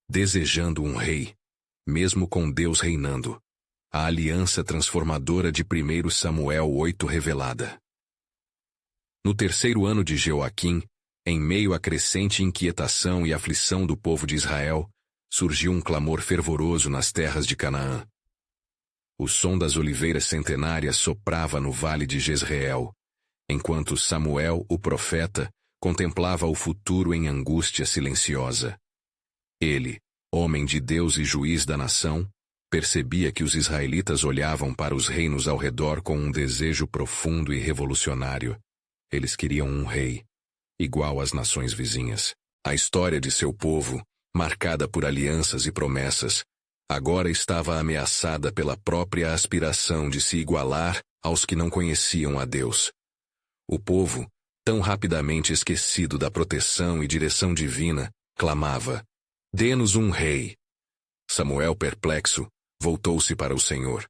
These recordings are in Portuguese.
desejando um rei, mesmo com Deus reinando. A aliança transformadora de 1 Samuel 8 revelada. No terceiro ano de Jeoaquim, em meio à crescente inquietação e aflição do povo de Israel, surgiu um clamor fervoroso nas terras de Canaã. O som das oliveiras centenárias soprava no vale de Jezreel, enquanto Samuel, o profeta, contemplava o futuro em angústia silenciosa. Ele, homem de Deus e juiz da nação, percebia que os israelitas olhavam para os reinos ao redor com um desejo profundo e revolucionário. Eles queriam um rei, igual às nações vizinhas. A história de seu povo, marcada por alianças e promessas, agora estava ameaçada pela própria aspiração de se igualar aos que não conheciam a Deus. O povo, tão rapidamente esquecido da proteção e direção divina, clamava: "Dê-nos um rei." Samuel, perplexo, voltou-se para o Senhor,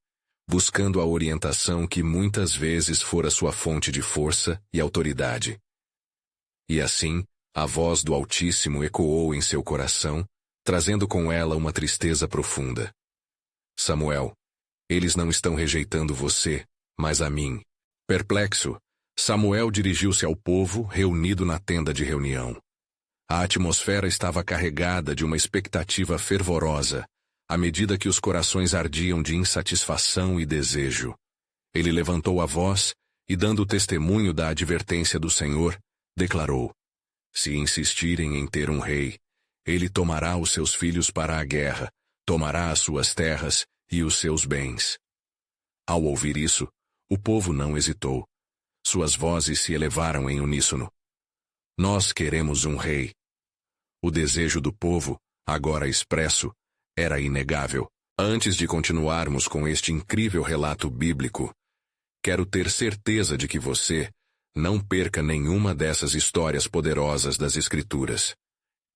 buscando a orientação que muitas vezes fora sua fonte de força e autoridade. E assim, a voz do Altíssimo ecoou em seu coração, trazendo com ela uma tristeza profunda. "Samuel, eles não estão rejeitando você, mas a mim." Perplexo, Samuel dirigiu-se ao povo reunido na tenda de reunião. A atmosfera estava carregada de uma expectativa fervorosa, à medida que os corações ardiam de insatisfação e desejo. Ele levantou a voz e, dando testemunho da advertência do Senhor, declarou: "Se insistirem em ter um rei, ele tomará os seus filhos para a guerra, tomará as suas terras e os seus bens." Ao ouvir isso, o povo não hesitou. Suas vozes se elevaram em uníssono. "Nós queremos um rei." O desejo do povo, agora expresso, era inegável. Antes de continuarmos com este incrível relato bíblico, quero ter certeza de que você não perca nenhuma dessas histórias poderosas das Escrituras.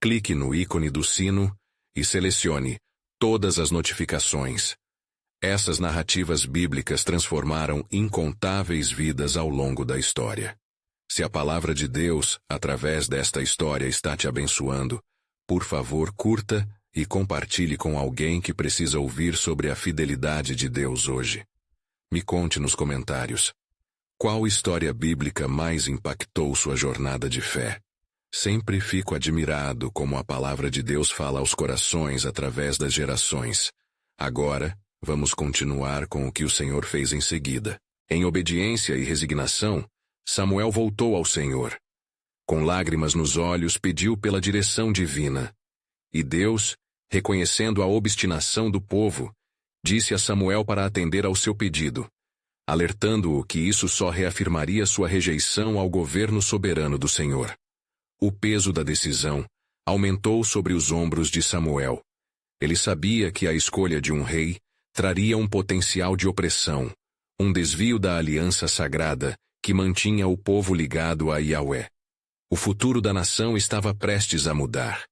Clique no ícone do sino e selecione todas as notificações. Essas narrativas bíblicas transformaram incontáveis vidas ao longo da história. Se a palavra de Deus, através desta história, está te abençoando, por favor, curta e compartilhe com alguém que precisa ouvir sobre a fidelidade de Deus hoje. Me conte nos comentários: qual história bíblica mais impactou sua jornada de fé? Sempre fico admirado como a palavra de Deus fala aos corações através das gerações. Agora, vamos continuar com o que o Senhor fez em seguida. Em obediência e resignação, Samuel voltou ao Senhor. Com lágrimas nos olhos, pediu pela direção divina. E Deus, reconhecendo a obstinação do povo, disse a Samuel para atender ao seu pedido, alertando-o que isso só reafirmaria sua rejeição ao governo soberano do Senhor. O peso da decisão aumentou sobre os ombros de Samuel. Ele sabia que a escolha de um rei traria um potencial de opressão, um desvio da aliança sagrada que mantinha o povo ligado a Yahweh. O futuro da nação estava prestes a mudar.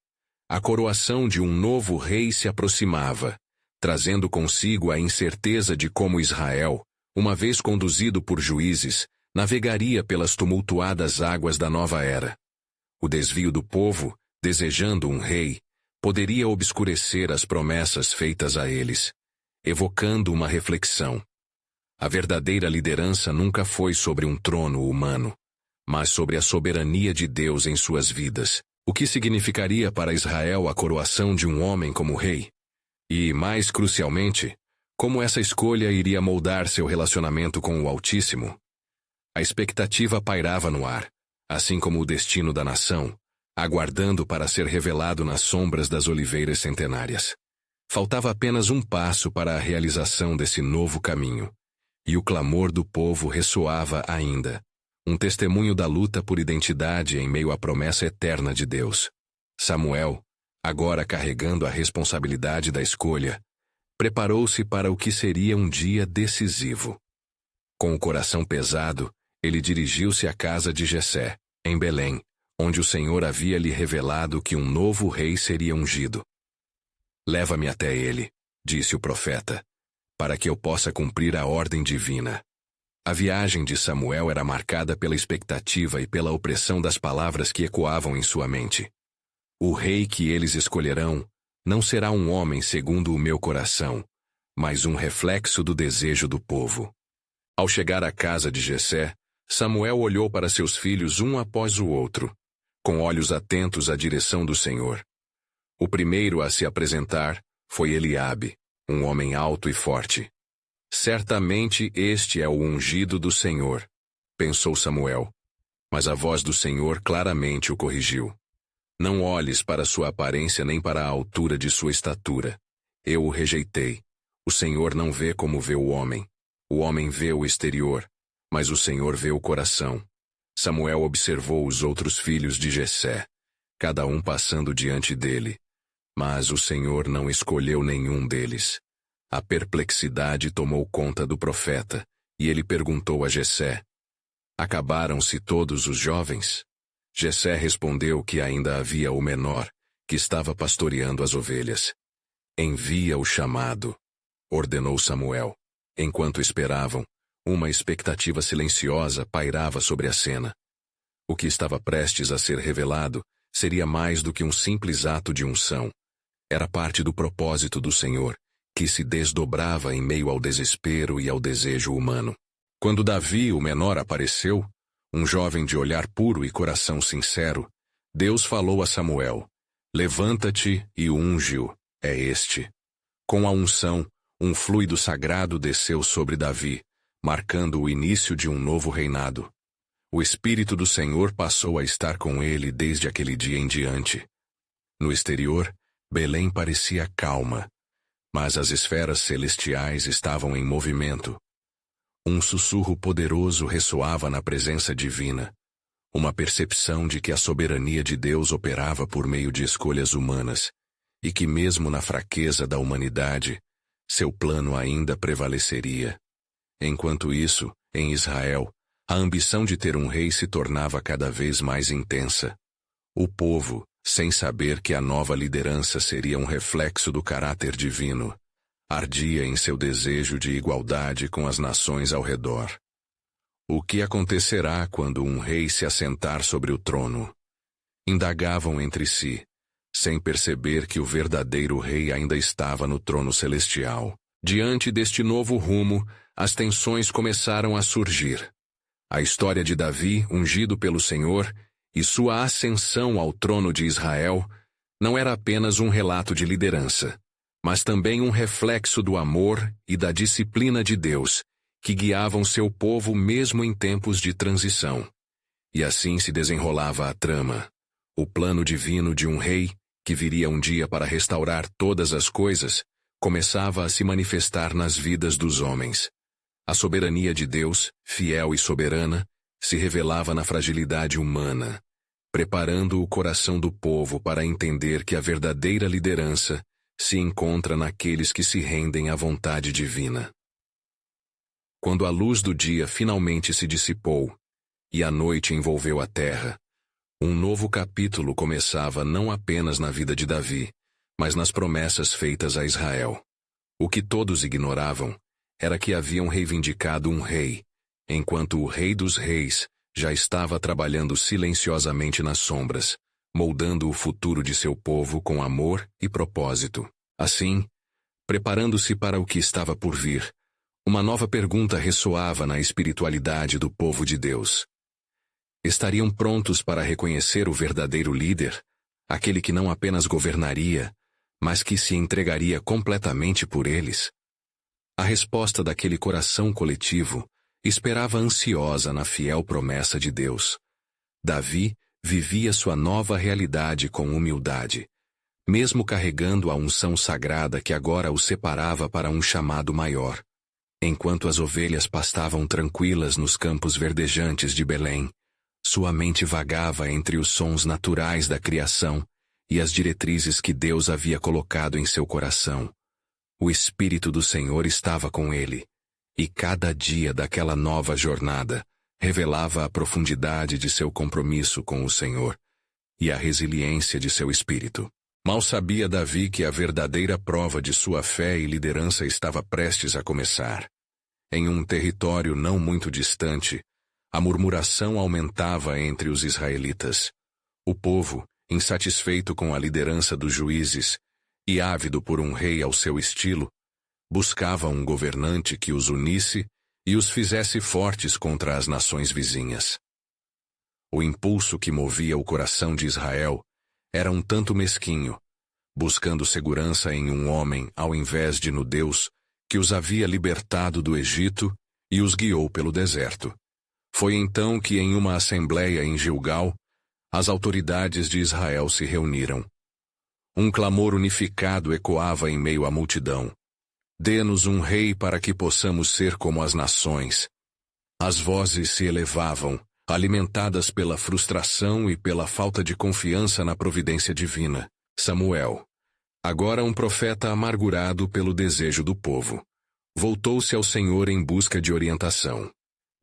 A coroação de um novo rei se aproximava, trazendo consigo a incerteza de como Israel, uma vez conduzido por juízes, navegaria pelas tumultuadas águas da nova era. O desvio do povo, desejando um rei, poderia obscurecer as promessas feitas a eles, evocando uma reflexão. A verdadeira liderança nunca foi sobre um trono humano, mas sobre a soberania de Deus em suas vidas. O que significaria para Israel a coroação de um homem como rei? E, mais crucialmente, como essa escolha iria moldar seu relacionamento com o Altíssimo? A expectativa pairava no ar, assim como o destino da nação, aguardando para ser revelado nas sombras das oliveiras centenárias. Faltava apenas um passo para a realização desse novo caminho, e o clamor do povo ressoava ainda, um testemunho da luta por identidade em meio à promessa eterna de Deus. Samuel, agora carregando a responsabilidade da escolha, preparou-se para o que seria um dia decisivo. Com o coração pesado, ele dirigiu-se à casa de Jessé, em Belém, onde o Senhor havia lhe revelado que um novo rei seria ungido. "Leva-me até ele", disse o profeta, "para que eu possa cumprir a ordem divina." A viagem de Samuel era marcada pela expectativa e pela opressão das palavras que ecoavam em sua mente. O rei que eles escolherão não será um homem segundo o meu coração, mas um reflexo do desejo do povo. Ao chegar à casa de Jessé, Samuel olhou para seus filhos um após o outro, com olhos atentos à direção do Senhor. O primeiro a se apresentar foi Eliabe, um homem alto e forte. Certamente este é o ungido do Senhor, pensou Samuel. Mas a voz do Senhor claramente o corrigiu. Não olhes para sua aparência nem para a altura de sua estatura. Eu o rejeitei. O Senhor não vê como vê o homem. O homem vê o exterior, mas o Senhor vê o coração. Samuel observou os outros filhos de Jessé, cada um passando diante dele. Mas o Senhor não escolheu nenhum deles. A perplexidade tomou conta do profeta, e ele perguntou a Jessé: acabaram-se todos os jovens? Jessé respondeu que ainda havia o menor, que estava pastoreando as ovelhas. Envia o chamado, ordenou Samuel. Enquanto esperavam, uma expectativa silenciosa pairava sobre a cena. O que estava prestes a ser revelado seria mais do que um simples ato de unção. Era parte do propósito do Senhor, que se desdobrava em meio ao desespero e ao desejo humano. Quando Davi, o menor, apareceu, um jovem de olhar puro e coração sincero, Deus falou a Samuel: levanta-te e unge-o, é este. Com a unção, um fluido sagrado desceu sobre Davi, marcando o início de um novo reinado. O Espírito do Senhor passou a estar com ele desde aquele dia em diante. No exterior, Belém parecia calma, mas as esferas celestiais estavam em movimento. Um sussurro poderoso ressoava na presença divina, uma percepção de que a soberania de Deus operava por meio de escolhas humanas, e que mesmo na fraqueza da humanidade, seu plano ainda prevaleceria. Enquanto isso, em Israel, a ambição de ter um rei se tornava cada vez mais intensa. O povo, sem saber que a nova liderança seria um reflexo do caráter divino, ardia em seu desejo de igualdade com as nações ao redor. O que acontecerá quando um rei se assentar sobre o trono? Indagavam entre si, sem perceber que o verdadeiro rei ainda estava no trono celestial. Diante deste novo rumo, as tensões começaram a surgir. A história de Davi, ungido pelo Senhor, e sua ascensão ao trono de Israel, não era apenas um relato de liderança, mas também um reflexo do amor e da disciplina de Deus, que guiavam seu povo mesmo em tempos de transição. E assim se desenrolava a trama, o plano divino de um rei, que viria um dia para restaurar todas as coisas, começava a se manifestar nas vidas dos homens. A soberania de Deus, fiel e soberana, se revelava na fragilidade humana, preparando o coração do povo para entender que a verdadeira liderança se encontra naqueles que se rendem à vontade divina. Quando a luz do dia finalmente se dissipou e a noite envolveu a terra, um novo capítulo começava não apenas na vida de Davi, mas nas promessas feitas a Israel. O que todos ignoravam era que haviam reivindicado um rei, enquanto o Rei dos Reis já estava trabalhando silenciosamente nas sombras, moldando o futuro de seu povo com amor e propósito. Assim, preparando-se para o que estava por vir, uma nova pergunta ressoava na espiritualidade do povo de Deus. Estariam prontos para reconhecer o verdadeiro líder, aquele que não apenas governaria, mas que se entregaria completamente por eles? A resposta daquele coração coletivo esperava ansiosa na fiel promessa de Deus. Davi vivia sua nova realidade com humildade, mesmo carregando a unção sagrada que agora o separava para um chamado maior. Enquanto as ovelhas pastavam tranquilas nos campos verdejantes de Belém, sua mente vagava entre os sons naturais da criação e as diretrizes que Deus havia colocado em seu coração. O Espírito do Senhor estava com ele, e cada dia daquela nova jornada revelava a profundidade de seu compromisso com o Senhor e a resiliência de seu espírito. Mal sabia Davi que a verdadeira prova de sua fé e liderança estava prestes a começar. Em um território não muito distante, a murmuração aumentava entre os israelitas. O povo, insatisfeito com a liderança dos juízes, e ávido por um rei ao seu estilo, buscava um governante que os unisse e os fizesse fortes contra as nações vizinhas. O impulso que movia o coração de Israel era um tanto mesquinho, buscando segurança em um homem ao invés de no Deus que os havia libertado do Egito e os guiou pelo deserto. Foi então que em uma assembleia em Gilgal, as autoridades de Israel se reuniram. Um clamor unificado ecoava em meio à multidão. Dê-nos um rei para que possamos ser como as nações. As vozes se elevavam, alimentadas pela frustração e pela falta de confiança na providência divina. Samuel, agora um profeta amargurado pelo desejo do povo, voltou-se ao Senhor em busca de orientação.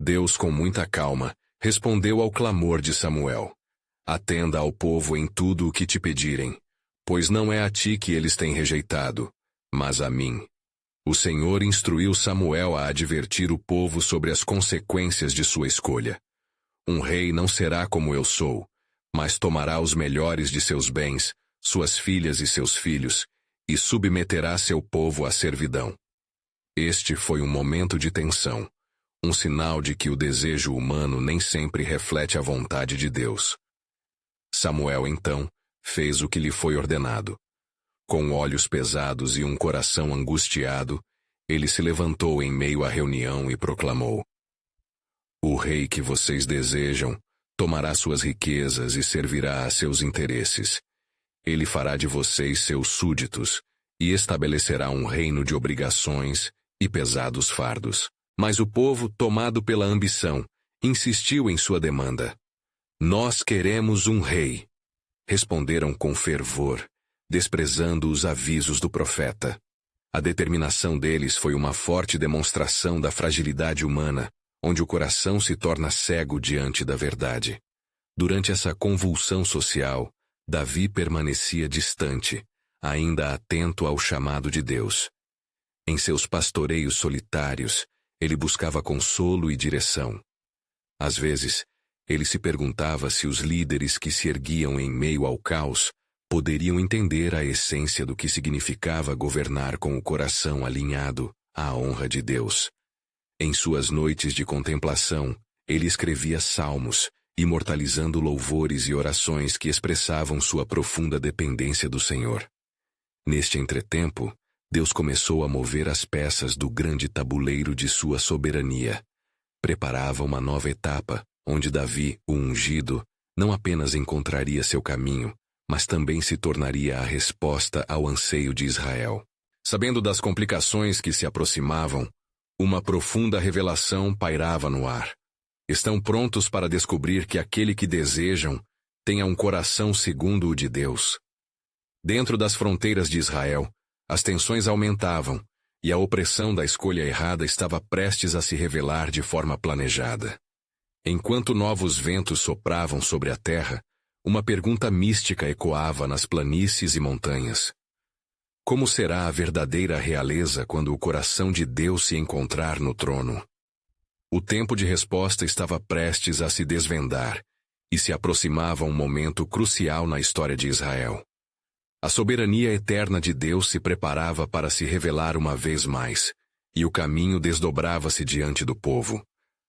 Deus, com muita calma, respondeu ao clamor de Samuel. Atenda ao povo em tudo o que te pedirem, pois não é a ti que eles têm rejeitado, mas a mim. O Senhor instruiu Samuel a advertir o povo sobre as consequências de sua escolha. Um rei não será como eu sou, mas tomará os melhores de seus bens, suas filhas e seus filhos, e submeterá seu povo à servidão. Este foi um momento de tensão, um sinal de que o desejo humano nem sempre reflete a vontade de Deus. Samuel, então, fez o que lhe foi ordenado. Com olhos pesados e um coração angustiado, ele se levantou em meio à reunião e proclamou: O rei que vocês desejam tomará suas riquezas e servirá a seus interesses. Ele fará de vocês seus súditos e estabelecerá um reino de obrigações e pesados fardos. Mas o povo, tomado pela ambição, insistiu em sua demanda. Nós queremos um rei, responderam com fervor, desprezando os avisos do profeta. A determinação deles foi uma forte demonstração da fragilidade humana, onde o coração se torna cego diante da verdade. Durante essa convulsão social, Davi permanecia distante, ainda atento ao chamado de Deus. Em seus pastoreios solitários, ele buscava consolo e direção. Às vezes, ele se perguntava se os líderes que se erguiam em meio ao caos poderiam entender a essência do que significava governar com o coração alinhado à honra de Deus. Em suas noites de contemplação, ele escrevia salmos, imortalizando louvores e orações que expressavam sua profunda dependência do Senhor. Neste entretempo, Deus começou a mover as peças do grande tabuleiro de sua soberania. Preparava uma nova etapa, onde Davi, o ungido, não apenas encontraria seu caminho, mas também se tornaria a resposta ao anseio de Israel. Sabendo das complicações que se aproximavam, uma profunda revelação pairava no ar. Estão prontos para descobrir que aquele que desejam tenha um coração segundo o de Deus. Dentro das fronteiras de Israel, as tensões aumentavam e a opressão da escolha errada estava prestes a se revelar de forma planejada. Enquanto novos ventos sopravam sobre a terra, uma pergunta mística ecoava nas planícies e montanhas. Como será a verdadeira realeza quando o coração de Deus se encontrar no trono? O tempo de resposta estava prestes a se desvendar, e se aproximava um momento crucial na história de Israel. A soberania eterna de Deus se preparava para se revelar uma vez mais, e o caminho desdobrava-se diante do povo,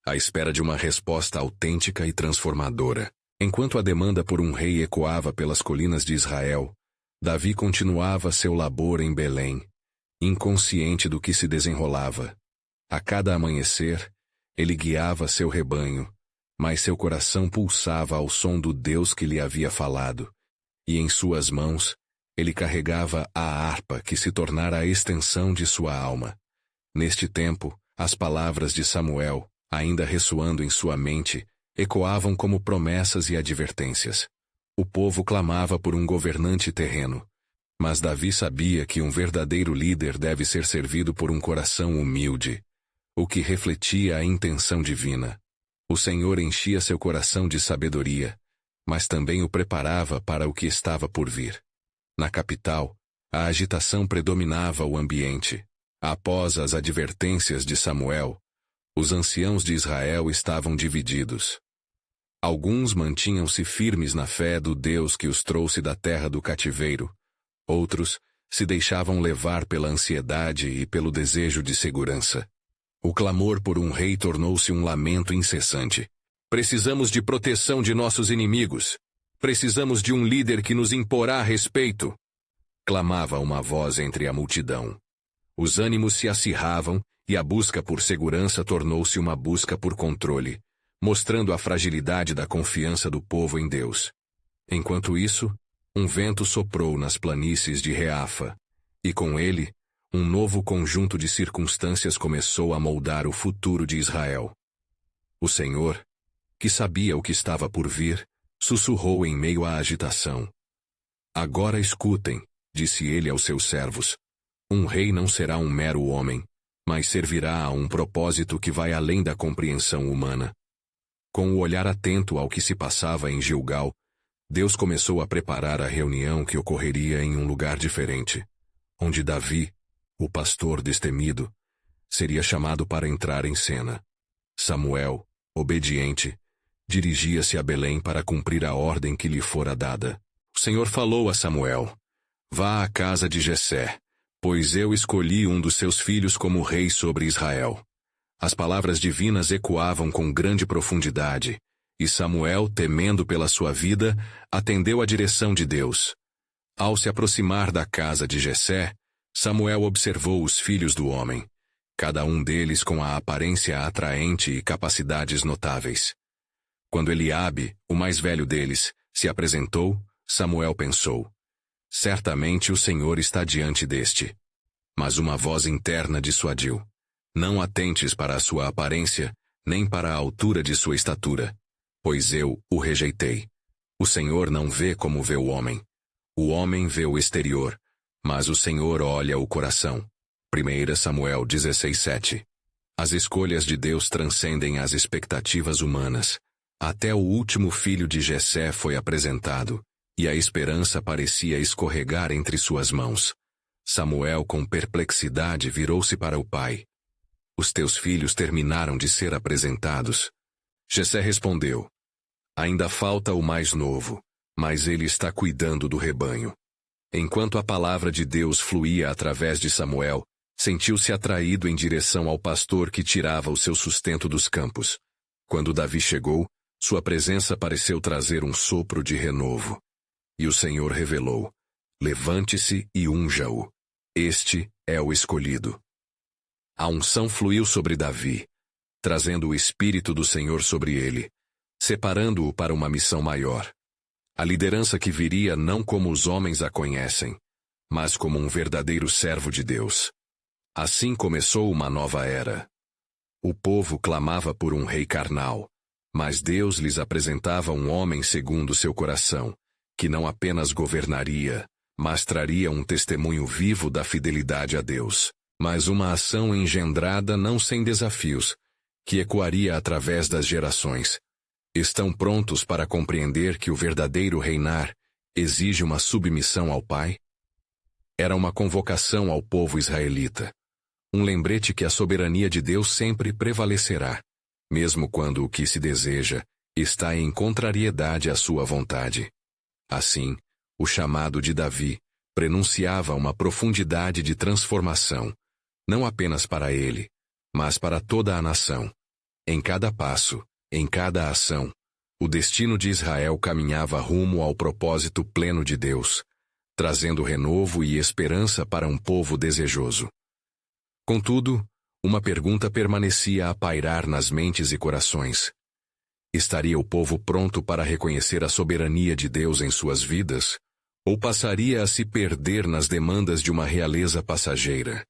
à espera de uma resposta autêntica e transformadora. Enquanto a demanda por um rei ecoava pelas colinas de Israel, Davi continuava seu labor em Belém, inconsciente do que se desenrolava. A cada amanhecer, ele guiava seu rebanho, mas seu coração pulsava ao som do Deus que lhe havia falado, e em suas mãos, ele carregava a harpa que se tornara a extensão de sua alma. Neste tempo, as palavras de Samuel, ainda ressoando em sua mente, ecoavam como promessas e advertências. O povo clamava por um governante terreno, mas Davi sabia que um verdadeiro líder deve ser servido por um coração humilde, o que refletia a intenção divina. O Senhor enchia seu coração de sabedoria, mas também o preparava para o que estava por vir. Na capital, a agitação predominava o ambiente. Após as advertências de Samuel, os anciãos de Israel estavam divididos. Alguns mantinham-se firmes na fé do Deus que os trouxe da terra do cativeiro. Outros se deixavam levar pela ansiedade e pelo desejo de segurança. O clamor por um rei tornou-se um lamento incessante. Precisamos de proteção de nossos inimigos. Precisamos de um líder que nos imporá respeito. Clamava uma voz entre a multidão. Os ânimos se acirravam e a busca por segurança tornou-se uma busca por controle, mostrando a fragilidade da confiança do povo em Deus. Enquanto isso, um vento soprou nas planícies de Reafa, e com ele, um novo conjunto de circunstâncias começou a moldar o futuro de Israel. O Senhor, que sabia o que estava por vir, sussurrou em meio à agitação. Agora escutem, disse ele aos seus servos. Um rei não será um mero homem, mas servirá a um propósito que vai além da compreensão humana. Com o olhar atento ao que se passava em Gilgal, Deus começou a preparar a reunião que ocorreria em um lugar diferente, onde Davi, o pastor destemido, seria chamado para entrar em cena. Samuel, obediente, dirigia-se a Belém para cumprir a ordem que lhe fora dada. O Senhor falou a Samuel: Vá à casa de Jessé, pois eu escolhi um dos seus filhos como rei sobre Israel. As palavras divinas ecoavam com grande profundidade, e Samuel, temendo pela sua vida, atendeu à direção de Deus. Ao se aproximar da casa de Jessé, Samuel observou os filhos do homem, cada um deles com a aparência atraente e capacidades notáveis. Quando Eliabe, o mais velho deles, se apresentou, Samuel pensou: certamente o Senhor está diante deste. Mas uma voz interna dissuadiu: não atentes para a sua aparência, nem para a altura de sua estatura, pois eu o rejeitei. O Senhor não vê como vê o homem. O homem vê o exterior, mas o Senhor olha o coração. 1 Samuel 16:7. As escolhas de Deus transcendem as expectativas humanas. Até o último filho de Jessé foi apresentado, e a esperança parecia escorregar entre suas mãos. Samuel, com perplexidade, virou-se para o pai. Os teus filhos terminaram de ser apresentados. Jessé respondeu: ainda falta o mais novo, mas ele está cuidando do rebanho. Enquanto a palavra de Deus fluía através de Samuel, sentiu-se atraído em direção ao pastor que tirava o seu sustento dos campos. Quando Davi chegou, sua presença pareceu trazer um sopro de renovo. E o Senhor revelou: levante-se e unja-o. Este é o escolhido. A unção fluiu sobre Davi, trazendo o Espírito do Senhor sobre ele, separando-o para uma missão maior. A liderança que viria não como os homens a conhecem, mas como um verdadeiro servo de Deus. Assim começou uma nova era. O povo clamava por um rei carnal, mas Deus lhes apresentava um homem segundo seu coração, que não apenas governaria, mas traria um testemunho vivo da fidelidade a Deus, mas uma ação engendrada não sem desafios, que ecoaria através das gerações. Estão prontos para compreender que o verdadeiro reinar exige uma submissão ao Pai? Era uma convocação ao povo israelita. Um lembrete que a soberania de Deus sempre prevalecerá, mesmo quando o que se deseja está em contrariedade à sua vontade. Assim, o chamado de Davi prenunciava uma profundidade de transformação, não apenas para ele, mas para toda a nação. Em cada passo, em cada ação, o destino de Israel caminhava rumo ao propósito pleno de Deus, trazendo renovo e esperança para um povo desejoso. Contudo, uma pergunta permanecia a pairar nas mentes e corações. Estaria o povo pronto para reconhecer a soberania de Deus em suas vidas, ou passaria a se perder nas demandas de uma realeza passageira?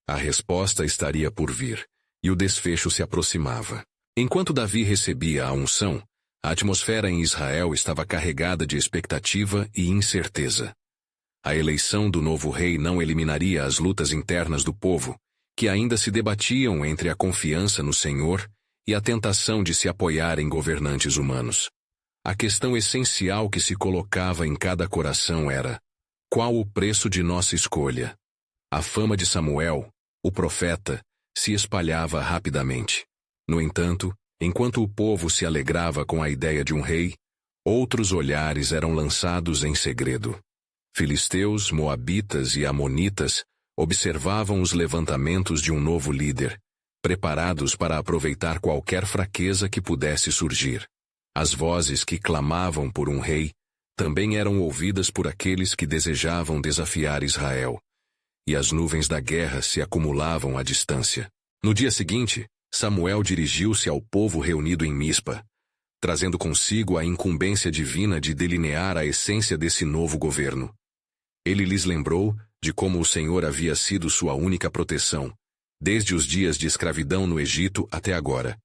A resposta estaria por vir, e o desfecho se aproximava. Enquanto Davi recebia a unção, a atmosfera em Israel estava carregada de expectativa e incerteza. A eleição do novo rei não eliminaria as lutas internas do povo, que ainda se debatiam entre a confiança no Senhor e a tentação de se apoiar em governantes humanos. A questão essencial que se colocava em cada coração era: qual o preço de nossa escolha? A fama de Samuel, o profeta, se espalhava rapidamente. No entanto, enquanto o povo se alegrava com a ideia de um rei, outros olhares eram lançados em segredo. Filisteus, moabitas e amonitas observavam os levantamentos de um novo líder, preparados para aproveitar qualquer fraqueza que pudesse surgir. As vozes que clamavam por um rei também eram ouvidas por aqueles que desejavam desafiar Israel, e as nuvens da guerra se acumulavam à distância. No dia seguinte, Samuel dirigiu-se ao povo reunido em Mispa, trazendo consigo a incumbência divina de delinear a essência desse novo governo. Ele lhes lembrou de como o Senhor havia sido sua única proteção, desde os dias de escravidão no Egito até agora.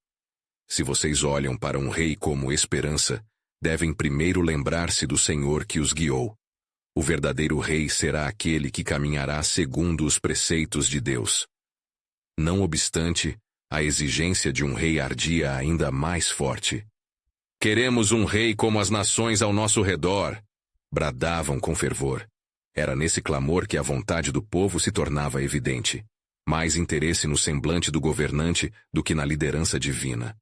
Se vocês olham para um rei como esperança, devem primeiro lembrar-se do Senhor que os guiou. O verdadeiro rei será aquele que caminhará segundo os preceitos de Deus. Não obstante, a exigência de um rei ardia ainda mais forte. Queremos um rei como as nações ao nosso redor, bradavam com fervor. Era nesse clamor que a vontade do povo se tornava evidente. Mais interesse no semblante do governante do que na liderança divina.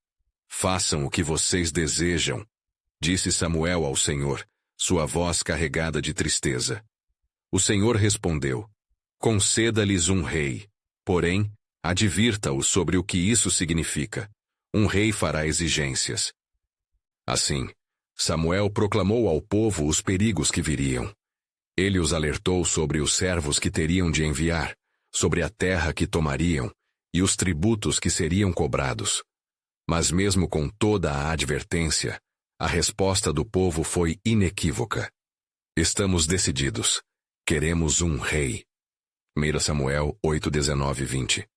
Façam o que vocês desejam, disse Samuel ao Senhor, sua voz carregada de tristeza. O Senhor respondeu: conceda-lhes um rei, porém, advirta-os sobre o que isso significa. Um rei fará exigências. Assim, Samuel proclamou ao povo os perigos que viriam. Ele os alertou sobre os servos que teriam de enviar, sobre a terra que tomariam e os tributos que seriam cobrados. Mas mesmo com toda a advertência, a resposta do povo foi inequívoca. Estamos decididos. Queremos um rei. 1 Samuel 8, 19 e 20.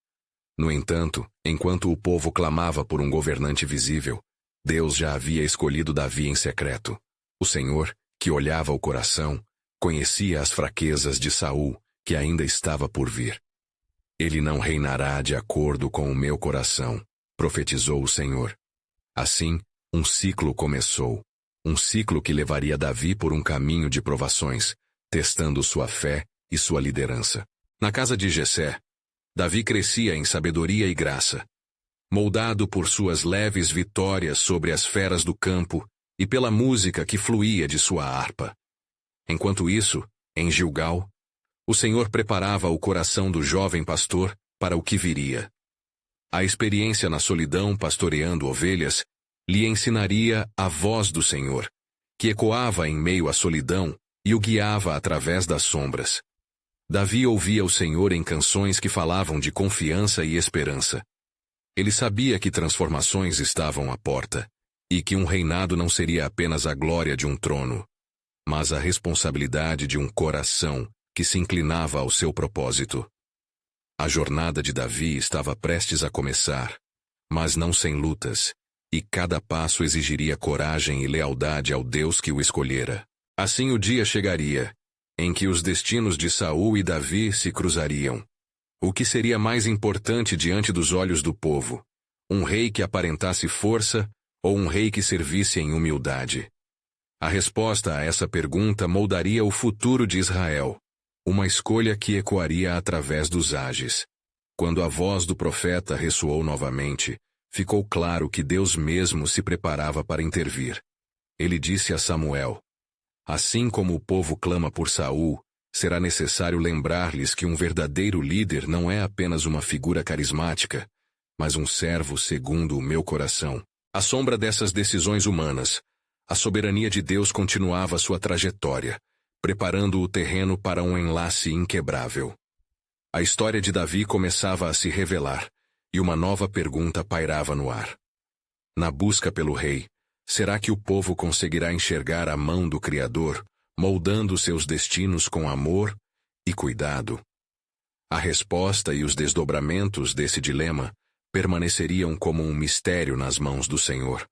No entanto, enquanto o povo clamava por um governante visível, Deus já havia escolhido Davi em secreto. O Senhor, que olhava o coração, conhecia as fraquezas de Saul, que ainda estava por vir. Ele não reinará de acordo com o meu coração, profetizou o Senhor. Assim, um ciclo começou. Um ciclo que levaria Davi por um caminho de provações, testando sua fé e sua liderança. Na casa de Jessé, Davi crescia em sabedoria e graça, moldado por suas leves vitórias sobre as feras do campo e pela música que fluía de sua harpa. Enquanto isso, em Gilgal, o Senhor preparava o coração do jovem pastor para o que viria. A experiência na solidão pastoreando ovelhas lhe ensinaria a voz do Senhor, que ecoava em meio à solidão e o guiava através das sombras. Davi ouvia o Senhor em canções que falavam de confiança e esperança. Ele sabia que transformações estavam à porta, e que um reinado não seria apenas a glória de um trono, mas a responsabilidade de um coração que se inclinava ao seu propósito. A jornada de Davi estava prestes a começar, mas não sem lutas, e cada passo exigiria coragem e lealdade ao Deus que o escolhera. Assim o dia chegaria, em que os destinos de Saul e Davi se cruzariam. O que seria mais importante diante dos olhos do povo? Um rei que aparentasse força ou um rei que servisse em humildade? A resposta a essa pergunta moldaria o futuro de Israel, uma escolha que ecoaria através dos ages. Quando a voz do profeta ressoou novamente, ficou claro que Deus mesmo se preparava para intervir. Ele disse a Samuel: assim como o povo clama por Saul, será necessário lembrar-lhes que um verdadeiro líder não é apenas uma figura carismática, mas um servo segundo o meu coração. À sombra dessas decisões humanas, a soberania de Deus continuava sua trajetória, preparando o terreno para um enlace inquebrável. A história de Davi começava a se revelar, e uma nova pergunta pairava no ar. Na busca pelo rei, será que o povo conseguirá enxergar a mão do Criador, moldando seus destinos com amor e cuidado? A resposta e os desdobramentos desse dilema permaneceriam como um mistério nas mãos do Senhor,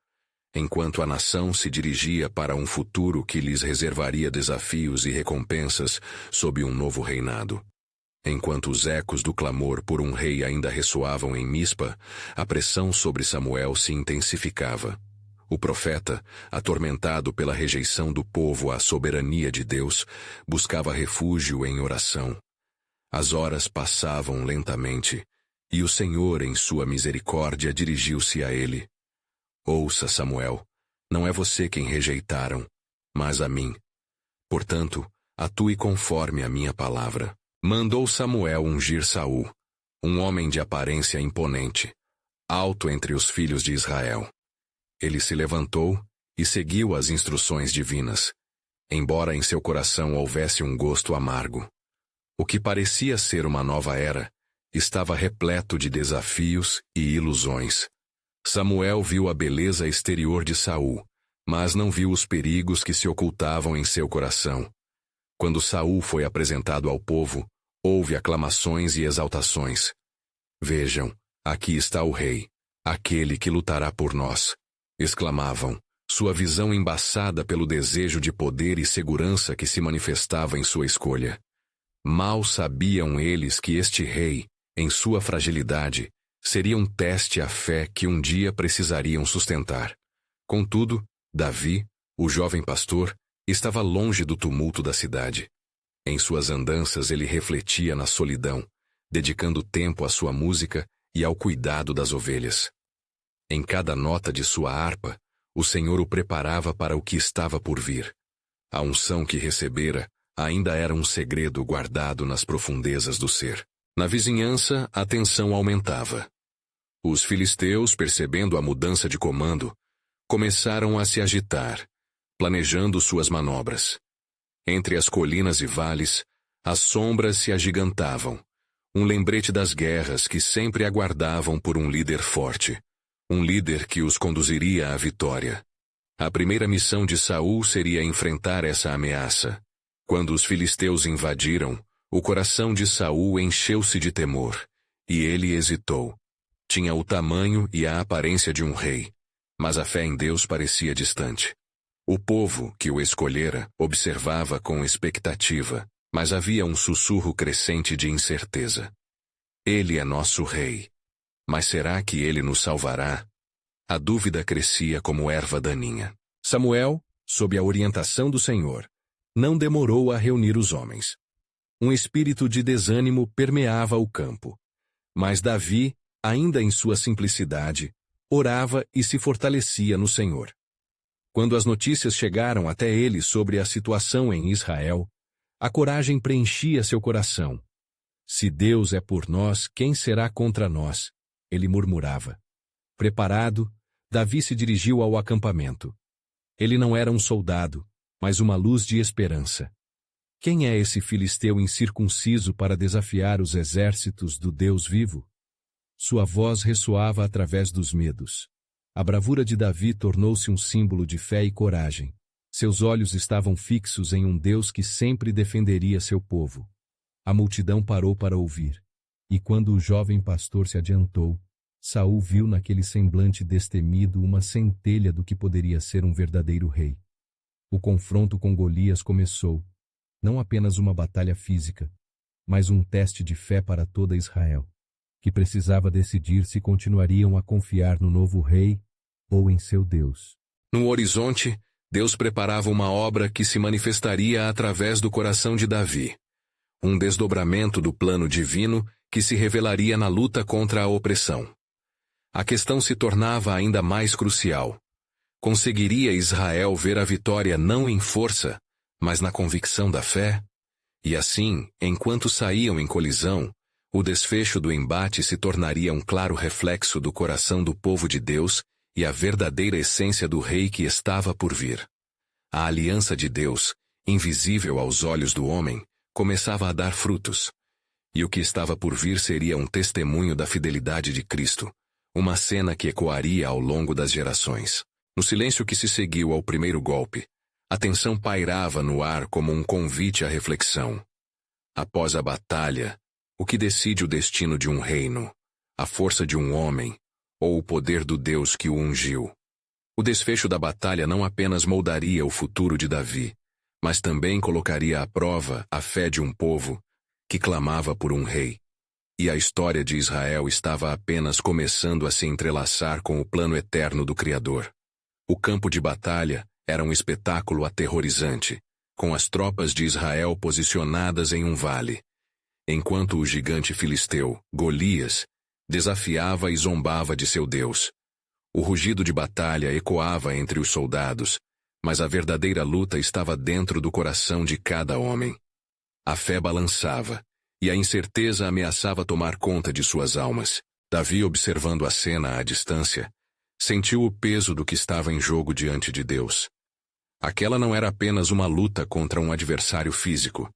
enquanto a nação se dirigia para um futuro que lhes reservaria desafios e recompensas sob um novo reinado. Enquanto os ecos do clamor por um rei ainda ressoavam em Mispa, a pressão sobre Samuel se intensificava. O profeta, atormentado pela rejeição do povo à soberania de Deus, buscava refúgio em oração. As horas passavam lentamente, e o Senhor, em sua misericórdia, dirigiu-se a ele. Ouça, Samuel, não é você quem rejeitaram, mas a mim. Portanto, atue conforme a minha palavra. Mandou Samuel ungir Saul, um homem de aparência imponente, alto entre os filhos de Israel. Ele se levantou e seguiu as instruções divinas, embora em seu coração houvesse um gosto amargo. O que parecia ser uma nova era estava repleto de desafios e ilusões. Samuel viu a beleza exterior de Saul, mas não viu os perigos que se ocultavam em seu coração. Quando Saul foi apresentado ao povo, houve aclamações e exaltações. Vejam, aqui está o rei, aquele que lutará por nós, exclamavam, sua visão embaçada pelo desejo de poder e segurança que se manifestava em sua escolha. Mal sabiam eles que este rei, em sua fragilidade, seria um teste à fé que um dia precisariam sustentar. Contudo, Davi, o jovem pastor, estava longe do tumulto da cidade. Em suas andanças ele refletia na solidão, dedicando tempo à sua música e ao cuidado das ovelhas. Em cada nota de sua harpa, o Senhor o preparava para o que estava por vir. A unção que recebera ainda era um segredo guardado nas profundezas do ser. Na vizinhança, a tensão aumentava. Os filisteus, percebendo a mudança de comando, começaram a se agitar, planejando suas manobras. Entre as colinas e vales, as sombras se agigantavam, um lembrete das guerras que sempre aguardavam por um líder forte, um líder que os conduziria à vitória. A primeira missão de Saul seria enfrentar essa ameaça. Quando os filisteus invadiram, o coração de Saul encheu-se de temor, e ele hesitou. Tinha o tamanho e a aparência de um rei, mas a fé em Deus parecia distante. O povo que o escolhera observava com expectativa, mas havia um sussurro crescente de incerteza. Ele é nosso rei, mas será que ele nos salvará? A dúvida crescia como erva daninha. Samuel, sob a orientação do Senhor, não demorou a reunir os homens. Um espírito de desânimo permeava o campo. Mas Davi, ainda em sua simplicidade, orava e se fortalecia no Senhor. Quando as notícias chegaram até ele sobre a situação em Israel, a coragem preenchia seu coração. Se Deus é por nós, quem será contra nós? Ele murmurava. Preparado, Davi se dirigiu ao acampamento. Ele não era um soldado, mas uma luz de esperança. Quem é esse filisteu incircunciso para desafiar os exércitos do Deus vivo? Sua voz ressoava através dos medos. A bravura de Davi tornou-se um símbolo de fé e coragem. Seus olhos estavam fixos em um Deus que sempre defenderia seu povo. A multidão parou para ouvir. E quando o jovem pastor se adiantou, Saul viu naquele semblante destemido uma centelha do que poderia ser um verdadeiro rei. O confronto com Golias começou. Não apenas uma batalha física, mas um teste de fé para toda Israel, que precisava decidir se continuariam a confiar no novo rei ou em seu Deus. No horizonte, Deus preparava uma obra que se manifestaria através do coração de Davi. Um desdobramento do plano divino que se revelaria na luta contra a opressão. A questão se tornava ainda mais crucial. Conseguiria Israel ver a vitória não em força, mas na convicção da fé? E assim, enquanto saíam em colisão, o desfecho do embate se tornaria um claro reflexo do coração do povo de Deus e a verdadeira essência do rei que estava por vir. A aliança de Deus, invisível aos olhos do homem, começava a dar frutos. E o que estava por vir seria um testemunho da fidelidade de Cristo, uma cena que ecoaria ao longo das gerações. No silêncio que se seguiu ao primeiro golpe, a tensão pairava no ar como um convite à reflexão. Após a batalha, o que decide o destino de um reino? A força de um homem ou o poder do Deus que o ungiu? O desfecho da batalha não apenas moldaria o futuro de Davi, mas também colocaria à prova a fé de um povo que clamava por um rei. E a história de Israel estava apenas começando a se entrelaçar com o plano eterno do Criador. O campo de batalha era um espetáculo aterrorizante, com as tropas de Israel posicionadas em um vale, enquanto o gigante filisteu, Golias, desafiava e zombava de seu Deus. O rugido de batalha ecoava entre os soldados, Mas a verdadeira luta estava dentro do coração de cada homem. A fé balançava, e a incerteza ameaçava tomar conta de suas almas. Davi, observando a cena à distância, sentiu o peso do que estava em jogo diante de Deus. Aquela não era apenas uma luta contra um adversário físico,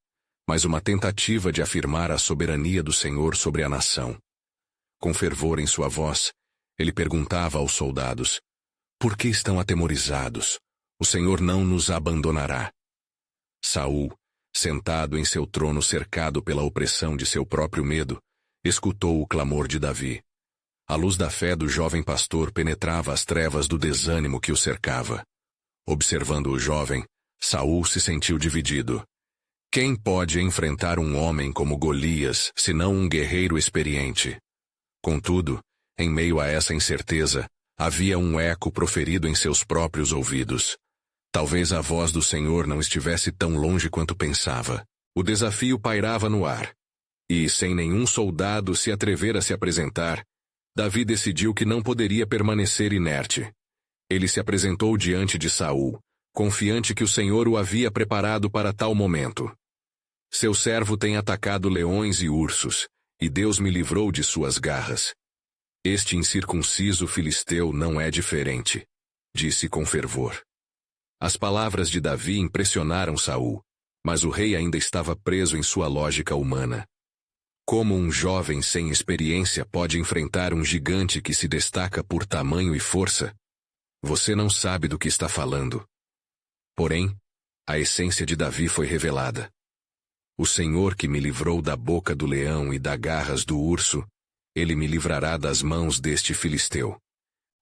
mas uma tentativa de afirmar a soberania do Senhor sobre a nação. Com fervor em sua voz, ele perguntava aos soldados: "Por que estão atemorizados? O Senhor não nos abandonará." Saul, sentado em seu trono cercado pela opressão de seu próprio medo, escutou o clamor de Davi. A luz da fé do jovem pastor penetrava as trevas do desânimo que o cercava. Observando o jovem, Saul se sentiu dividido. Quem pode enfrentar um homem como Golias, senão um guerreiro experiente? Contudo, em meio a essa incerteza, havia um eco proferido em seus próprios ouvidos. Talvez a voz do Senhor não estivesse tão longe quanto pensava. O desafio pairava no ar. E, sem nenhum soldado se atrever a se apresentar, Davi decidiu que não poderia permanecer inerte. Ele se apresentou diante de Saul, confiante que o Senhor o havia preparado para tal momento. "Seu servo tem atacado leões e ursos, e Deus me livrou de suas garras. Este incircunciso filisteu não é diferente", disse com fervor. As palavras de Davi impressionaram Saul, mas o rei ainda estava preso em sua lógica humana. Como um jovem sem experiência pode enfrentar um gigante que se destaca por tamanho e força? Você não sabe do que está falando. Porém, a essência de Davi foi revelada. "O Senhor que me livrou da boca do leão e das garras do urso, ele me livrará das mãos deste filisteu."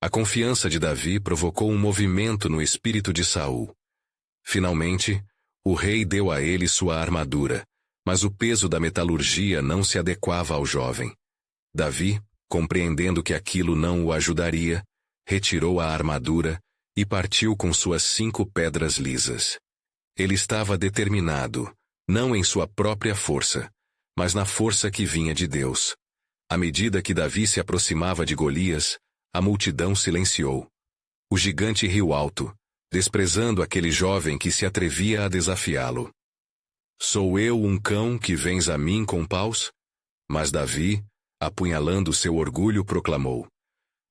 A confiança de Davi provocou um movimento no espírito de Saul. Finalmente, o rei deu a ele sua armadura, mas o peso da metalurgia não se adequava ao jovem. Davi, compreendendo que aquilo não o ajudaria, retirou a armadura e partiu com suas 5 pedras lisas. Ele estava determinado, não em sua própria força, mas na força que vinha de Deus. À medida que Davi se aproximava de Golias, a multidão silenciou. O gigante riu alto, desprezando aquele jovem que se atrevia a desafiá-lo. "Sou eu um cão que vens a mim com paus?" Mas Davi, apunhalando seu orgulho, proclamou: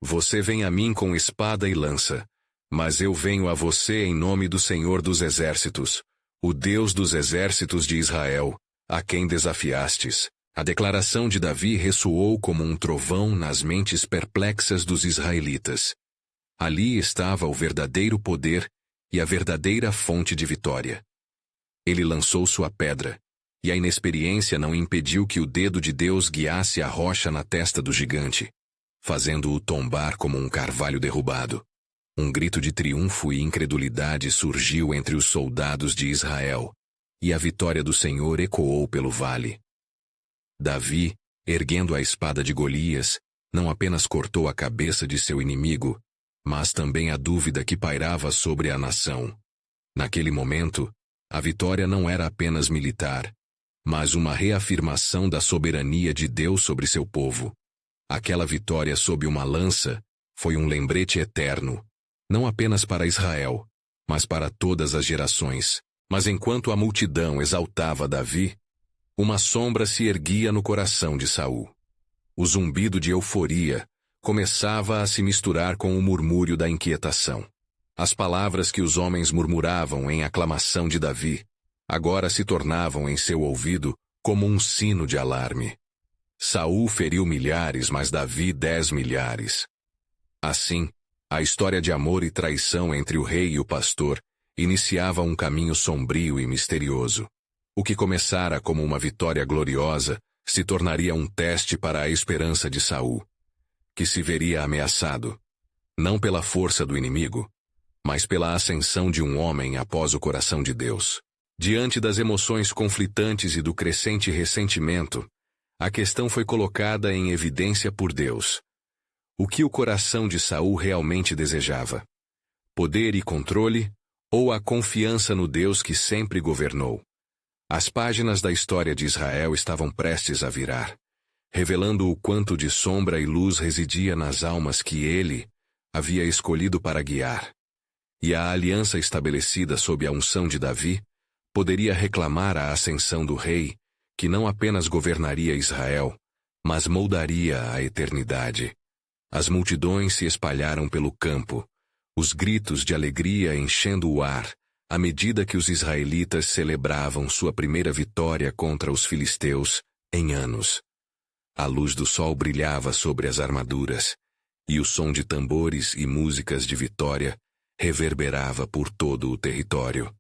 "Você vem a mim com espada e lança, mas eu venho a você em nome do Senhor dos Exércitos, o Deus dos exércitos de Israel, a quem desafiastes." A declaração de Davi ressoou como um trovão nas mentes perplexas dos israelitas. Ali estava o verdadeiro poder e a verdadeira fonte de vitória. Ele lançou sua pedra, e a inexperiência não impediu que o dedo de Deus guiasse a rocha na testa do gigante, fazendo-o tombar como um carvalho derrubado. Um grito de triunfo e incredulidade surgiu entre os soldados de Israel, e a vitória do Senhor ecoou pelo vale. Davi, erguendo a espada de Golias, não apenas cortou a cabeça de seu inimigo, mas também a dúvida que pairava sobre a nação. Naquele momento, a vitória não era apenas militar, mas uma reafirmação da soberania de Deus sobre seu povo. Aquela vitória sob uma lança foi um lembrete eterno, não apenas para Israel, mas para todas as gerações. Mas enquanto a multidão exaltava Davi, uma sombra se erguia no coração de Saul. O zumbido de euforia começava a se misturar com o murmúrio da inquietação. As palavras que os homens murmuravam em aclamação de Davi, agora se tornavam em seu ouvido como um sino de alarme. Saul feriu milhares, mas Davi 10 milhares. Assim, a história de amor e traição entre o rei e o pastor iniciava um caminho sombrio e misterioso. O que começara como uma vitória gloriosa se tornaria um teste para a esperança de Saul, que se veria ameaçado, não pela força do inimigo, mas pela ascensão de um homem após o coração de Deus. Diante das emoções conflitantes e do crescente ressentimento, a questão foi colocada em evidência por Deus. O que o coração de Saul realmente desejava? Poder e controle, ou a confiança no Deus que sempre governou? As páginas da história de Israel estavam prestes a virar, revelando o quanto de sombra e luz residia nas almas que ele havia escolhido para guiar. e a aliança estabelecida sob a unção de Davi, poderia reclamar a ascensão do rei, que não apenas governaria Israel, mas moldaria a eternidade. As multidões se espalharam pelo campo, os gritos de alegria enchendo o ar, à medida que os israelitas celebravam sua primeira vitória contra os filisteus em anos. A luz do sol brilhava sobre as armaduras, e o som de tambores e músicas de vitória reverberava por todo o território.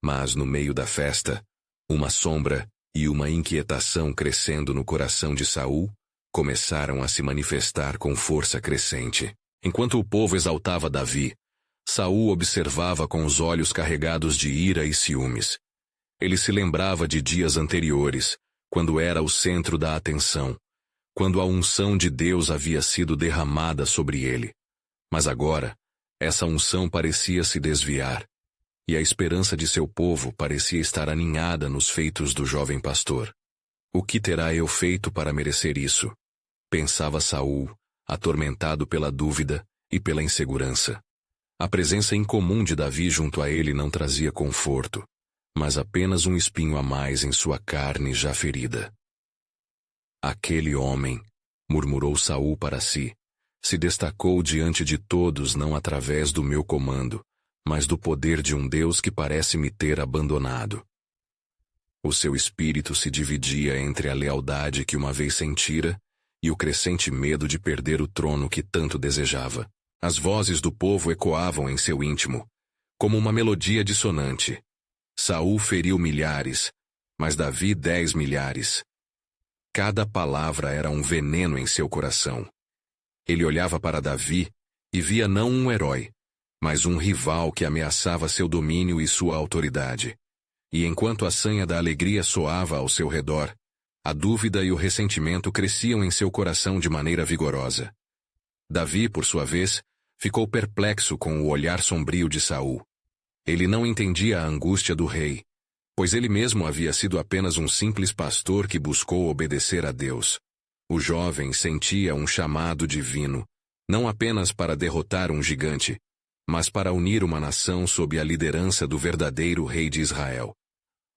Mas no meio da festa, uma sombra e uma inquietação crescendo no coração de Saul começaram a se manifestar com força crescente. Enquanto o povo exaltava Davi, Saul observava com os olhos carregados de ira e ciúmes. Ele se lembrava de dias anteriores, quando era o centro da atenção, quando a unção de Deus havia sido derramada sobre ele. Mas agora, essa unção parecia se desviar, e a esperança de seu povo parecia estar aninhada nos feitos do jovem pastor. O que terá eu feito para merecer isso? Pensava Saul, atormentado pela dúvida e pela insegurança. A presença incomum de Davi junto a ele não trazia conforto, mas apenas um espinho a mais em sua carne já ferida. Aquele homem, murmurou Saul para si, se destacou diante de todos não através do meu comando, mas do poder de um Deus que parece me ter abandonado. O seu espírito se dividia entre a lealdade que uma vez sentira e o crescente medo de perder o trono que tanto desejava. As vozes do povo ecoavam em seu íntimo, como uma melodia dissonante. Saul feriu milhares, mas Davi 10 milhares. Cada palavra era um veneno em seu coração. Ele olhava para Davi e via não um herói, mas um rival que ameaçava seu domínio e sua autoridade. E enquanto a sanha da alegria soava ao seu redor, a dúvida e o ressentimento cresciam em seu coração de maneira vigorosa. Davi, por sua vez, ficou perplexo com o olhar sombrio de Saul. Ele não entendia a angústia do rei, pois ele mesmo havia sido apenas um simples pastor que buscou obedecer a Deus. O jovem sentia um chamado divino, não apenas para derrotar um gigante, mas para unir uma nação sob a liderança do verdadeiro rei de Israel.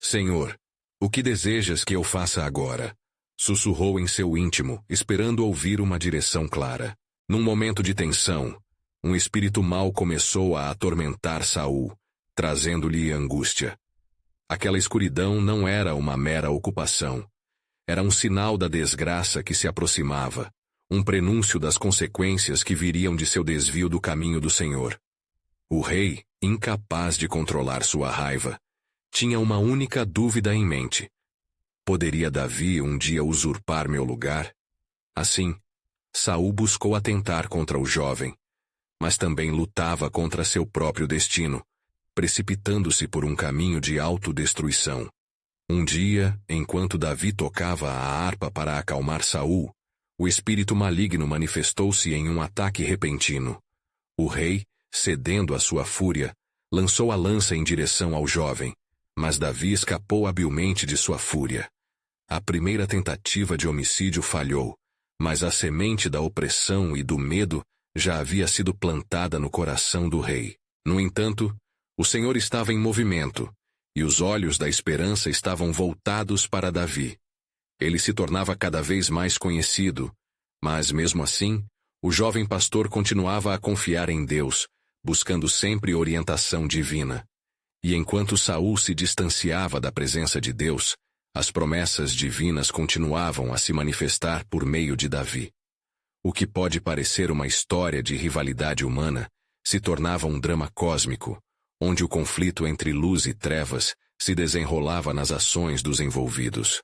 Senhor, o que desejas que eu faça agora? Sussurrou em seu íntimo, esperando ouvir uma direção clara. Num momento de tensão, um espírito mau começou a atormentar Saul, trazendo-lhe angústia. Aquela escuridão não era uma mera ocupação. Era um sinal da desgraça que se aproximava, um prenúncio das consequências que viriam de seu desvio do caminho do Senhor. O rei, incapaz de controlar sua raiva, tinha uma única dúvida em mente. Poderia Davi um dia usurpar meu lugar? Assim, Saul buscou atentar contra o jovem, mas também lutava contra seu próprio destino, precipitando-se por um caminho de autodestruição. Um dia, enquanto Davi tocava a harpa para acalmar Saul, o espírito maligno manifestou-se em um ataque repentino. O rei, cedendo à sua fúria, lançou a lança em direção ao jovem, mas Davi escapou habilmente de sua fúria. A primeira tentativa de homicídio falhou, mas a semente da opressão e do medo já havia sido plantada no coração do rei. No entanto, o Senhor estava em movimento, e os olhos da esperança estavam voltados para Davi. Ele se tornava cada vez mais conhecido, mas mesmo assim, o jovem pastor continuava a confiar em Deus, buscando sempre orientação divina. E enquanto Saul se distanciava da presença de Deus, as promessas divinas continuavam a se manifestar por meio de Davi. O que pode parecer uma história de rivalidade humana se tornava um drama cósmico, onde o conflito entre luz e trevas se desenrolava nas ações dos envolvidos.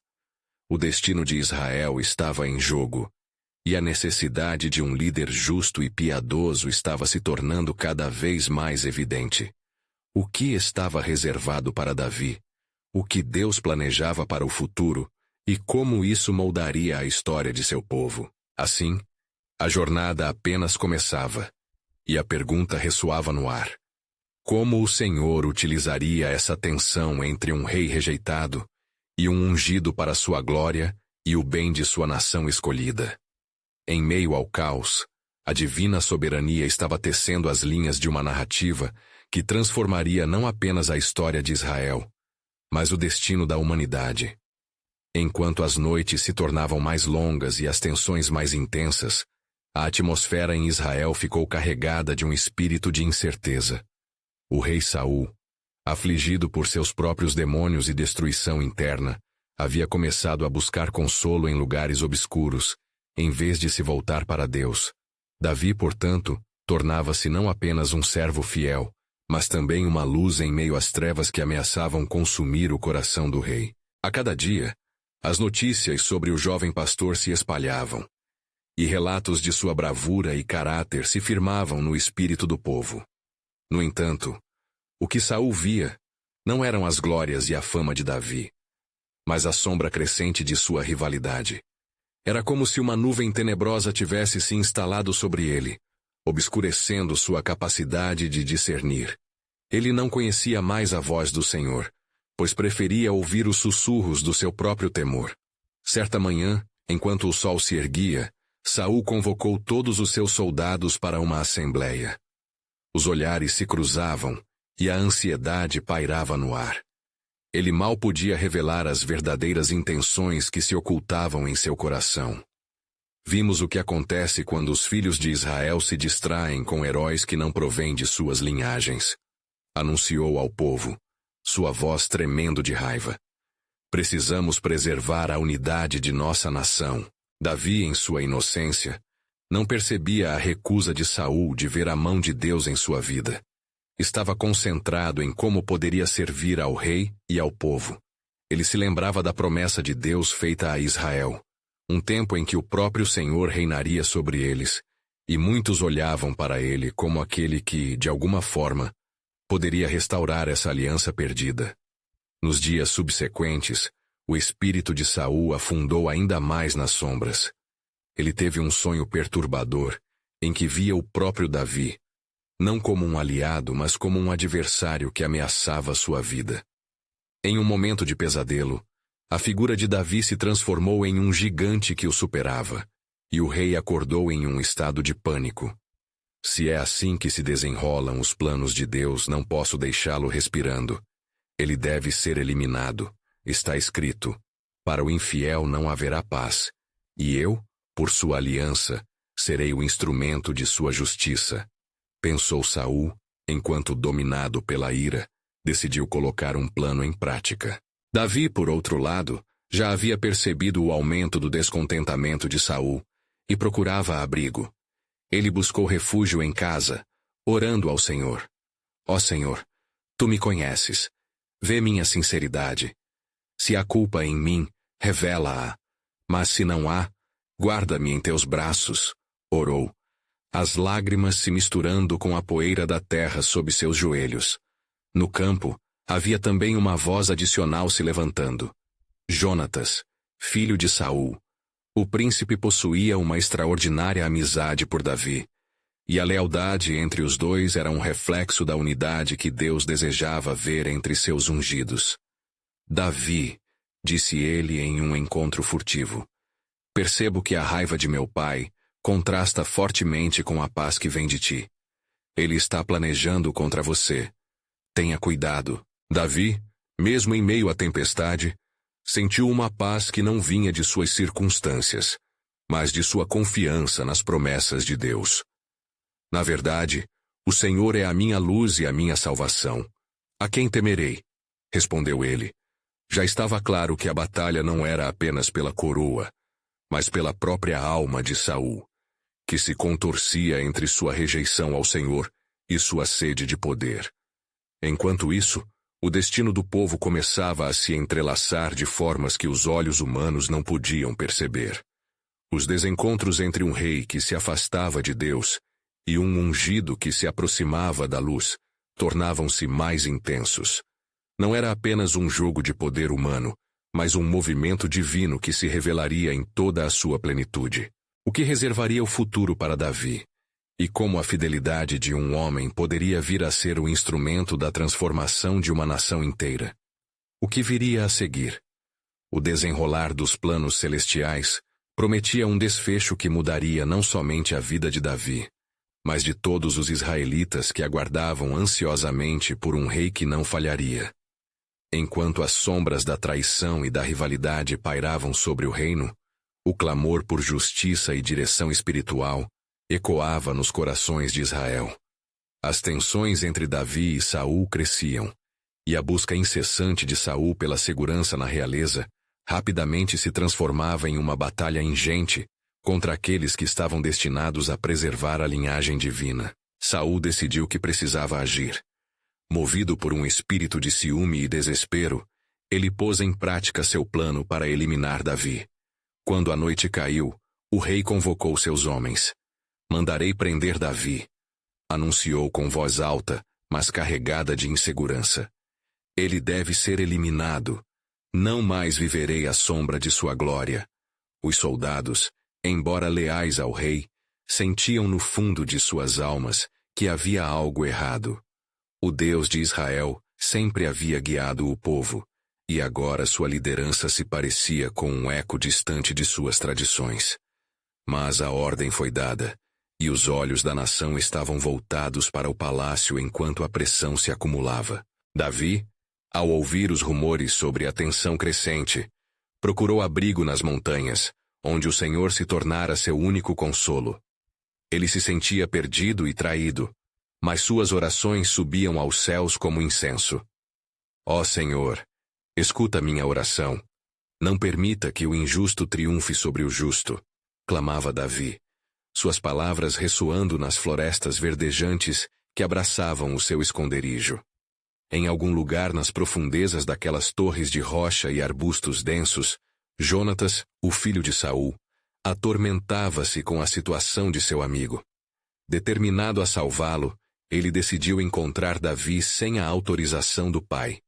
O destino de Israel estava em jogo, e a necessidade de um líder justo e piedoso estava se tornando cada vez mais evidente. O que estava reservado para Davi? O que Deus planejava para o futuro? E como isso moldaria a história de seu povo? Assim, a jornada apenas começava, e a pergunta ressoava no ar. Como o Senhor utilizaria essa tensão entre um rei rejeitado e um ungido para sua glória e o bem de sua nação escolhida? Em meio ao caos, a divina soberania estava tecendo as linhas de uma narrativa que transformaria não apenas a história de Israel, mas o destino da humanidade. Enquanto as noites se tornavam mais longas e as tensões mais intensas, a atmosfera em Israel ficou carregada de um espírito de incerteza. O rei Saul, afligido por seus próprios demônios e destruição interna, havia começado a buscar consolo em lugares obscuros, em vez de se voltar para Deus. Davi, portanto, tornava-se não apenas um servo fiel, mas também uma luz em meio às trevas que ameaçavam consumir o coração do rei. A cada dia, as notícias sobre o jovem pastor se espalhavam, e relatos de sua bravura e caráter se firmavam no espírito do povo. No entanto, o que Saul via não eram as glórias e a fama de Davi, mas a sombra crescente de sua rivalidade. Era como se uma nuvem tenebrosa tivesse se instalado sobre ele, obscurecendo sua capacidade de discernir. Ele não conhecia mais a voz do Senhor, pois preferia ouvir os sussurros do seu próprio temor. Certa manhã, enquanto o sol se erguia, Saul convocou todos os seus soldados para uma assembleia. Os olhares se cruzavam, e a ansiedade pairava no ar. Ele mal podia revelar as verdadeiras intenções que se ocultavam em seu coração. Vimos o que acontece quando os filhos de Israel se distraem com heróis que não provêm de suas linhagens. Anunciou ao povo, sua voz tremendo de raiva. Precisamos preservar a unidade de nossa nação. Davi, em sua inocência, não percebia a recusa de Saul de ver a mão de Deus em sua vida. Estava concentrado em como poderia servir ao rei e ao povo. Ele se lembrava da promessa de Deus feita a Israel, um tempo em que o próprio Senhor reinaria sobre eles, e muitos olhavam para ele como aquele que, de alguma forma, poderia restaurar essa aliança perdida. Nos dias subsequentes, o espírito de Saul afundou ainda mais nas sombras. Ele teve um sonho perturbador, em que via o próprio Davi, não como um aliado, mas como um adversário que ameaçava sua vida. Em um momento de pesadelo, a figura de Davi se transformou em um gigante que o superava, e o rei acordou em um estado de pânico. Se é assim que se desenrolam os planos de Deus, não posso deixá-lo respirando. Ele deve ser eliminado. Está escrito: para o infiel não haverá paz, e eu, por sua aliança, serei o instrumento de sua justiça. Pensou Saul, enquanto, dominado pela ira, decidiu colocar um plano em prática. Davi, por outro lado, já havia percebido o aumento do descontentamento de Saul e procurava abrigo. Ele buscou refúgio em casa, orando ao Senhor. Ó Senhor, tu me conheces. Vê minha sinceridade. Se há culpa em mim, revela-a. Mas se não há, guarda-me em teus braços, orou, as lágrimas se misturando com a poeira da terra sob seus joelhos. No campo, havia também uma voz adicional se levantando. Jonatas, filho de Saul. O príncipe possuía uma extraordinária amizade por Davi, e a lealdade entre os dois era um reflexo da unidade que Deus desejava ver entre seus ungidos. Davi, disse ele em um encontro furtivo, percebo que a raiva de meu pai contrasta fortemente com a paz que vem de ti. Ele está planejando contra você. Tenha cuidado. Davi, mesmo em meio à tempestade, sentiu uma paz que não vinha de suas circunstâncias, mas de sua confiança nas promessas de Deus. Na verdade, o Senhor é a minha luz e a minha salvação. A quem temerei? Respondeu ele. Já estava claro que a batalha não era apenas pela coroa, mas pela própria alma de Saul, que se contorcia entre sua rejeição ao Senhor e sua sede de poder. Enquanto isso, o destino do povo começava a se entrelaçar de formas que os olhos humanos não podiam perceber. Os desencontros entre um rei que se afastava de Deus e um ungido que se aproximava da luz tornavam-se mais intensos. Não era apenas um jogo de poder humano, mas um movimento divino que se revelaria em toda a sua plenitude. O que reservaria o futuro para Davi? E como a fidelidade de um homem poderia vir a ser o instrumento da transformação de uma nação inteira? O que viria a seguir? O desenrolar dos planos celestiais prometia um desfecho que mudaria não somente a vida de Davi, mas de todos os israelitas que aguardavam ansiosamente por um rei que não falharia. Enquanto as sombras da traição e da rivalidade pairavam sobre o reino, o clamor por justiça e direção espiritual ecoava nos corações de Israel. As tensões entre Davi e Saul cresciam, e a busca incessante de Saul pela segurança na realeza rapidamente se transformava em uma batalha ingente contra aqueles que estavam destinados a preservar a linhagem divina. Saul decidiu que precisava agir. Movido por um espírito de ciúme e desespero, ele pôs em prática seu plano para eliminar Davi. Quando a noite caiu, o rei convocou seus homens. "Mandarei prender Davi", anunciou com voz alta, mas carregada de insegurança. "Ele deve ser eliminado. Não mais viverei à sombra de sua glória." Os soldados, embora leais ao rei, sentiam no fundo de suas almas que havia algo errado. O Deus de Israel sempre havia guiado o povo, e agora sua liderança se parecia com um eco distante de suas tradições. Mas a ordem foi dada, e os olhos da nação estavam voltados para o palácio enquanto a pressão se acumulava. Davi, ao ouvir os rumores sobre a tensão crescente, procurou abrigo nas montanhas, onde o Senhor se tornara seu único consolo. Ele se sentia perdido e traído, mas suas orações subiam aos céus como incenso. "Ó Senhor, escuta minha oração. Não permita que o injusto triunfe sobre o justo", clamava Davi, suas palavras ressoando nas florestas verdejantes que abraçavam o seu esconderijo. Em algum lugar nas profundezas daquelas torres de rocha e arbustos densos, Jonatas, o filho de Saul, atormentava-se com a situação de seu amigo. Determinado a salvá-lo, ele decidiu encontrar Davi sem a autorização do pai.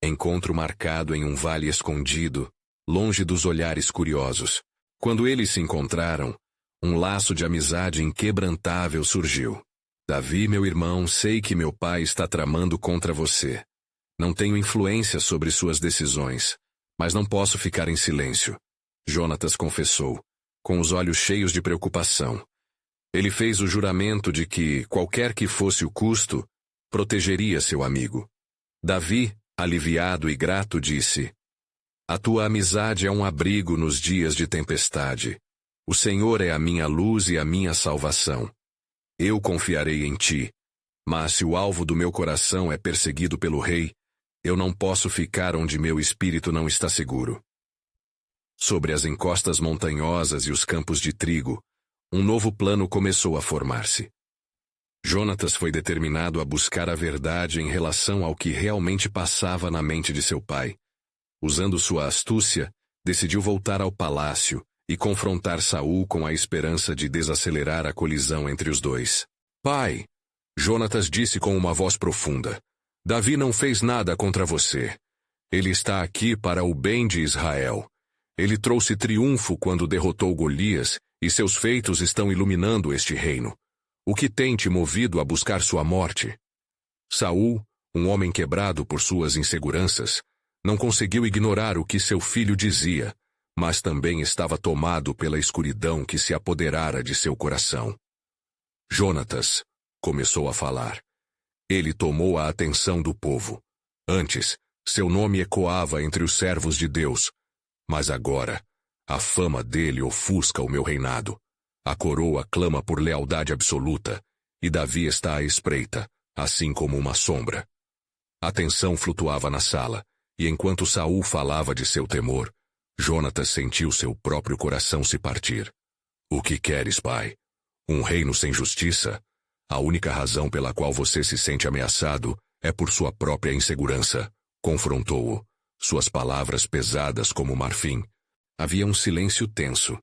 Encontro marcado em um vale escondido, longe dos olhares curiosos. Quando eles se encontraram, um laço de amizade inquebrantável surgiu. "Davi, meu irmão, sei que meu pai está tramando contra você. Não tenho influência sobre suas decisões, mas não posso ficar em silêncio", Jonatas confessou, com os olhos cheios de preocupação. Ele fez o juramento de que, qualquer que fosse o custo, protegeria seu amigo. Davi, aliviado e grato, disse: "A tua amizade é um abrigo nos dias de tempestade. O Senhor é a minha luz e a minha salvação. Eu confiarei em ti, mas se o alvo do meu coração é perseguido pelo rei, eu não posso ficar onde meu espírito não está seguro." Sobre as encostas montanhosas e os campos de trigo, um novo plano começou a formar-se. Jonatas foi determinado a buscar a verdade em relação ao que realmente passava na mente de seu pai. Usando sua astúcia, decidiu voltar ao palácio e confrontar Saul com a esperança de desacelerar a colisão entre os dois. "Pai", Jonatas disse com uma voz profunda, "Davi não fez nada contra você. Ele está aqui para o bem de Israel. Ele trouxe triunfo quando derrotou Golias, e seus feitos estão iluminando este reino. O que tem te movido a buscar sua morte?" Saul, um homem quebrado por suas inseguranças, não conseguiu ignorar o que seu filho dizia, mas também estava tomado pela escuridão que se apoderara de seu coração. "Jonatas", começou a falar. Ele tomou a atenção do povo. Antes, seu nome ecoava entre os servos de Deus, mas agora, a fama dele ofusca o meu reinado. A coroa clama por lealdade absoluta, e Davi está à espreita, assim como uma sombra. A tensão flutuava na sala, e enquanto Saul falava de seu temor, Jonatas sentiu seu próprio coração se partir. "O que queres, pai? Um reino sem justiça? A única razão pela qual você se sente ameaçado é por sua própria insegurança", confrontou-o, suas palavras pesadas como marfim. Havia um silêncio tenso,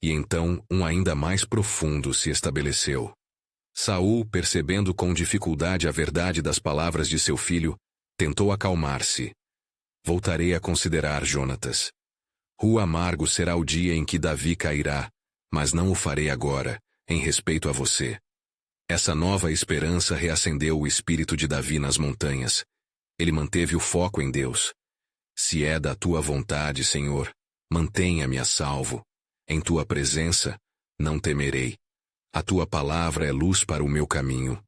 e então um ainda mais profundo se estabeleceu. Saul, percebendo com dificuldade a verdade das palavras de seu filho, tentou acalmar-se. "Voltarei a considerar Jonatas. O amargo será o dia em que Davi cairá, mas não o farei agora, em respeito a você." Essa nova esperança reacendeu o espírito de Davi nas montanhas. Ele manteve o foco em Deus. "Se é da tua vontade, Senhor, mantenha-me a salvo. Em tua presença, não temerei. A tua palavra é luz para o meu caminho.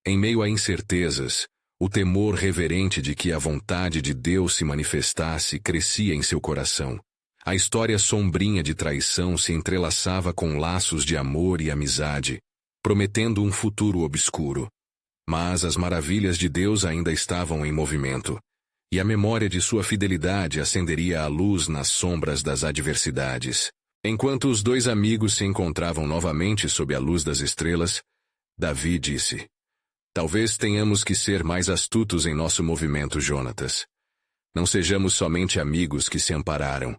Em meio a incertezas, o temor reverente de que a vontade de Deus se manifestasse crescia em seu coração. A história sombrinha de traição se entrelaçava com laços de amor e amizade, prometendo um futuro obscuro. Mas as maravilhas de Deus ainda estavam em movimento, e a memória de sua fidelidade acenderia a luz nas sombras das adversidades. Enquanto os dois amigos se encontravam novamente sob a luz das estrelas, Davi disse: Talvez tenhamos que ser mais astutos em nosso movimento, Jonatas. Não sejamos somente amigos que se ampararam,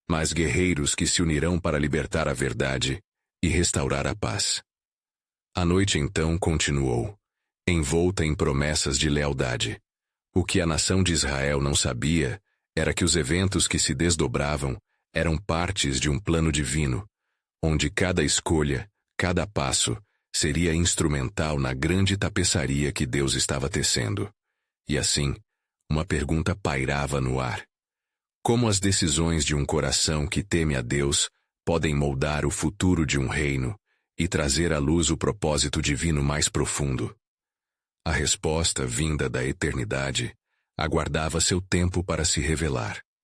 mas guerreiros que se unirão para libertar a verdade e restaurar a paz. A noite então continuou, envolta em promessas de lealdade. O que a nação de Israel não sabia era que os eventos que se desdobravam eram partes de um plano divino, onde cada escolha, cada passo, seria instrumental na grande tapeçaria que Deus estava tecendo. E assim, uma pergunta pairava no ar. Como as decisões de um coração que teme a Deus podem moldar o futuro de um reino e trazer à luz o propósito divino mais profundo? A resposta, vinda da eternidade, aguardava seu tempo para se revelar.